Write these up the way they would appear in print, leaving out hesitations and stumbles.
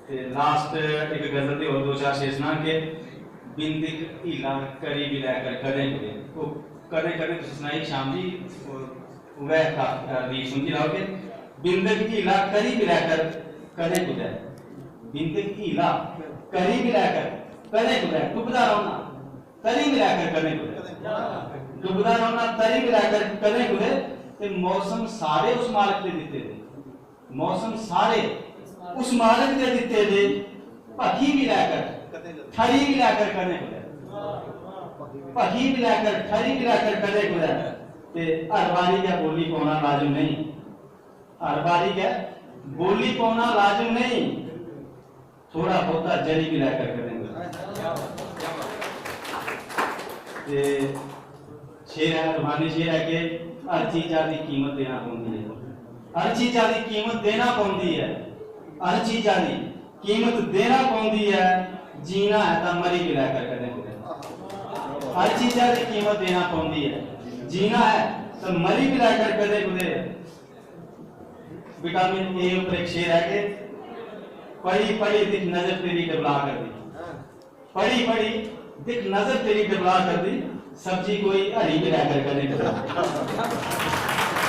ते लास्ट एक गजल दे और दो चार शेर सुना के बिंदिक हीला करी भी लैकर कदें कदें वो कदें कदें तो सुनाई शाम जी वह का दी सुनती रहोगे बिंदिक हीला करी भी लैकर कदें कदें बिंदिक हीला करी भी लैकर कदें कदें डुबदा रहोना तरी मिलाकर कदें कदें डुबदा रहोना तरी मिलाकर कदें कदें ते मौसम सारे उस मालिक दे दिते दे मौसम सारे उस मालिक दे दिते दे भखी मिलाकर ठरी मिलाकर कदें कदें भखी मिलाकर ठरी मिलाकर कदें कदें ते हर बारी क्या बोली पाना लाजम नहीं हर बारी क्या बोली पाना लाजम नहीं थोड़ा बहुता जरी मिलाकर कदें शेर है रूहानी शेर है कि हर चीज़ की कीमत देना पौंदी है हर चीज़ की कीमत देना पौंदी है हर चीज़ की कीमत देना पौंदी है जीना है तो मरी भी लैकर कदें हर चीज़ की कीमत देना पौंदी है जीना है तो मरी भी लैकर कदें कदें विटामिन ए ऊपर एक शेर है कि पढ़ी पढ़ी दिख नजर तेरी डबला कर दी पढ़ी पढ़ी दिख नजर तेरी डबला कर दी सब्जी कोई हरी मिलाकर करें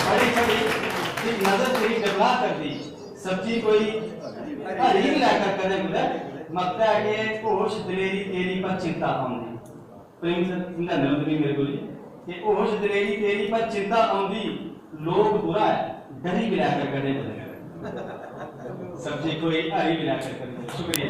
बड़ी बड़ी दिख नजर तेरी डबला कर दी सब्जी कोई हरी मिलाकर करें मकता है कि होश दिलेरी तेरी पर चिंता आउंदी प्रेम से चिंता नहीं मेरे को कि होश दिलेरी तेरी पर चिंता आउंदी लोग बुरा है डरी मिलाकर करें सब्जी कोई हरी मिलाकर करें शुक्रिया।